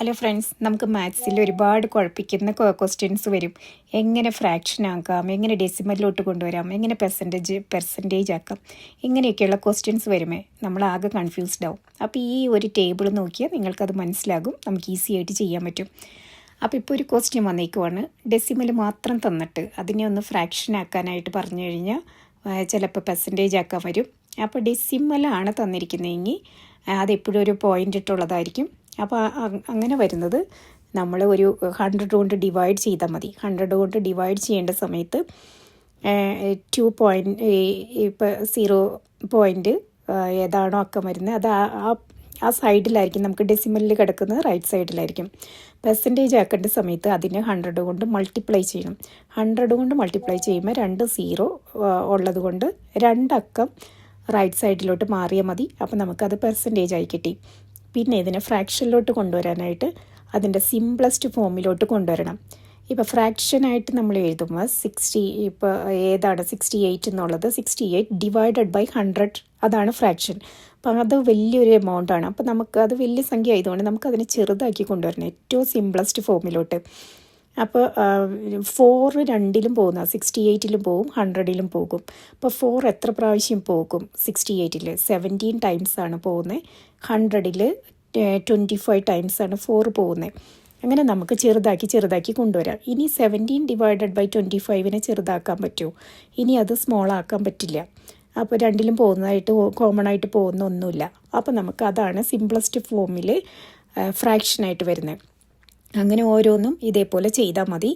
Hello friends, നമുക്ക് മാത്സിൽ ഒരുപാട് കുഴപ്പിക്കുന്ന questions വരും. എങ്ങനെ ഫ്രാക്ഷൻ ആക്കാം, എങ്ങനെ ഡെസിമലിലോട്ട് കൊണ്ടുവരാം, എങ്ങനെ പെർസെൻറ്റേജ് ആക്കാം, ഇങ്ങനെയൊക്കെയുള്ള ക്വസ്റ്റ്യൻസ് വരുമേ നമ്മളാകെ കൺഫ്യൂസ്ഡ് ആവും. അപ്പോൾ ഈ ഒരു ടേബിൾ നോക്കിയാൽ നിങ്ങൾക്കത് മനസ്സിലാകും, നമുക്ക് ഈസി ആയിട്ട് ചെയ്യാൻ പറ്റും. അപ്പോൾ ഇപ്പോൾ ഒരു ക്വസ്റ്റ്യൻ വന്നേക്കുവാണ്, ഡെസിമൽ മാത്രം തന്നിട്ട് അതിനെ ഒന്ന് ഫ്രാക്ഷൻ ആക്കാനായിട്ട് പറഞ്ഞു കഴിഞ്ഞാൽ ചിലപ്പോൾ പെർസെൻറ്റേജ് ആക്കാൻ വരും. അപ്പോൾ ഡെസിമലാണ് തന്നിരിക്കുന്നതെങ്കിൽ അതെപ്പോഴും ഒരു പോയിൻ്റ് ഇട്ടുള്ളതായിരിക്കും. അപ്പോൾ അങ്ങനെ വരുന്നത് നമ്മൾ ഒരു 100 കൊണ്ട് ഡിവൈഡ് ചെയ്താൽ മതി. 100 കൊണ്ട് ഡിവൈഡ് ചെയ്യേണ്ട സമയത്ത് 2 പോയിൻറ്റ് ഇപ്പോൾ 0 പോയിൻറ്റ് ഏതാണോ അക്കം വരുന്നത് അത് ആ സൈഡിലായിരിക്കും. നമുക്ക് ഡെസിമലിൽ കിടക്കുന്നത് റൈറ്റ് സൈഡിലായിരിക്കും. പെർസെൻറ്റേജ് ആക്കേണ്ട സമയത്ത് അതിനെ 100 കൊണ്ട് മൾട്ടിപ്ലൈ ചെയ്യണം. 100 കൊണ്ട് മൾട്ടിപ്ലൈ ചെയ്യുമ്പോൾ 2 0 ഉള്ളത് കൊണ്ട് 2 അക്കം റൈറ്റ് സൈഡിലോട്ട് മാറിയാൽ മതി. അപ്പോൾ നമുക്കത് പെർസെൻറ്റേജ് ആയി കിട്ടി. പിന്നെ ഇതിനെ ഫ്രാക്ഷനിലോട്ട് കൊണ്ടുവരാനായിട്ട് അതിൻ്റെ സിംപ്ലസ്റ്റ് ഫോമിലോട്ട് കൊണ്ടുവരണം. ഇപ്പോൾ ഫ്രാക്ഷനായിട്ട് നമ്മൾ എഴുതുമ്പോൾ 60 ഇപ്പോൾ ഏതാണ് 68 എന്നുള്ളത് 68 ഡിവൈഡഡ് ബൈ 100 അതാണ് ഫ്രാക്ഷൻ. അപ്പം അത് വലിയൊരു എമൗണ്ടാണ്. അപ്പോൾ നമുക്ക് അത് വലിയ സംഖ്യ ആയതുകൊണ്ട് നമുക്കതിനെ ചെറുതാക്കി കൊണ്ടുവരണം ഏറ്റവും സിംപ്ലസ്റ്റ് ഫോമിലോട്ട്. അപ്പോൾ 4 രണ്ടിലും പോകുന്ന 68ലും പോകും 100ലും പോകും. അപ്പോൾ 4 എത്ര പ്രാവശ്യം പോകും? 68ൽ 17 ടൈംസ് ആണ് പോകുന്നത്. 100ൽ 25 ടൈംസ് ആണ് 4 പോകുന്നത്. അങ്ങനെ നമുക്ക് ചെറുതാക്കി കൊണ്ടുവരാം. ഇനി 17 ഡിവൈഡഡ് ബൈ 25നെ ചെറുതാക്കാൻ പറ്റുമോ? ഇനി അത് സ്മോൾ ആക്കാൻ പറ്റില്ല. അപ്പോൾ രണ്ടിലും പോകുന്നതായിട്ട് കോമൺ ആയിട്ട് പോകുന്ന ഒന്നുമില്ല. അപ്പോൾ നമുക്ക് അതാണ് സിംപ്ലസ്റ്റ് ഫോമിൽ ഫ്രാക്ഷനായിട്ട് വരുന്നത്. അങ്ങനെ ഓരോന്നും ഇതേപോലെ ചെയ്താൽ മതി.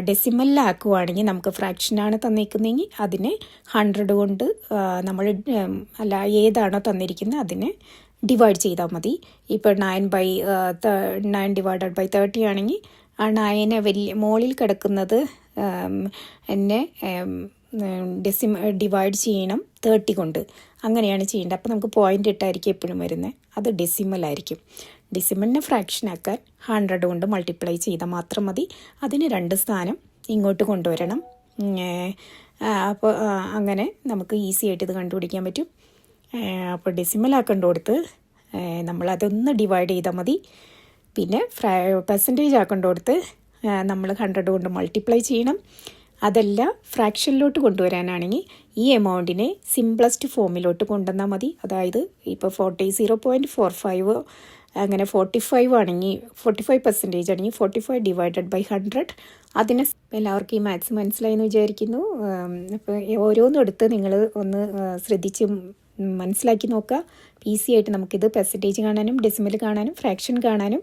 ഡെസിമലിലാക്കുവാണെങ്കിൽ നമുക്ക് ഫ്രാക്ഷനാണ് തന്നിരിക്കുന്നതെങ്കിൽ അതിനെ 100 കൊണ്ട് നമ്മൾ ഏതാണോ തന്നിരിക്കുന്നത് അതിനെ ഡിവൈഡ് ചെയ്താൽ മതി. ഇപ്പോൾ 9 ഡിവൈഡഡ് ബൈ 30 ആണെങ്കിൽ ആ 9 വലിയ മുകളിൽ കിടക്കുന്നത് എന്നെ ഡിവൈഡ് ചെയ്യണം 30 കൊണ്ട്. അങ്ങനെയാണ് ചെയ്യേണ്ടത്. അപ്പോൾ നമുക്ക് പോയിൻ്റ് ഇട്ടായിരിക്കും എപ്പോഴും വരുന്നത്. അത് ഡെസിമലായിരിക്കും. ഡെസിമലിനെ ഫ്രാക്ഷൻ ആക്കാൻ 100 കൊണ്ട് മൾട്ടിപ്ലൈ ചെയ്താൽ മാത്രം മതി. അതിന് 2 സ്ഥാനം ഇങ്ങോട്ട് കൊണ്ടുവരണം. അപ്പോൾ അങ്ങനെ നമുക്ക് ഈസി ആയിട്ട് ഇത് കണ്ടുപിടിക്കാൻ പറ്റും. അപ്പോൾ ഡെസിമലാക്കേണ്ടടുത്ത് നമ്മളതൊന്ന് ഡിവൈഡ് ചെയ്താൽ മതി. പിന്നെ പെർസെൻറ്റേജ് ആക്കേണ്ടടുത്ത് നമ്മൾ 100 കൊണ്ട് മൾട്ടിപ്ലൈ ചെയ്യണം. അതല്ല ഫ്രാക്ഷനിലോട്ട് കൊണ്ടുവരാനാണെങ്കിൽ ഈ എമൗണ്ടിനെ സിംപ്ലസ്റ്റ് ഫോമിലോട്ട് കൊണ്ടുവന്നാൽ മതി. അതായത് ഇപ്പോൾ 0.45 അങ്ങനെ 45 ആണെങ്കിൽ 45% ആണെങ്കിൽ 45 ഡിവൈഡഡ് ബൈ 100. അതിന് എല്ലാവർക്കും ഈ മാത്സ് മനസ്സിലായെന്ന് വിചാരിക്കുന്നു. അപ്പോൾ ഓരോന്നും എടുത്ത് നിങ്ങൾ ഒന്ന് ശ്രദ്ധിച്ച് മനസ്സിലാക്കി നോക്കുക. ഈസി ആയിട്ട് നമുക്കിത് പെർസെൻറ്റേജ് കാണാനും ഡെസിമൽ കാണാനും ഫ്രാക്ഷൻ കാണാനും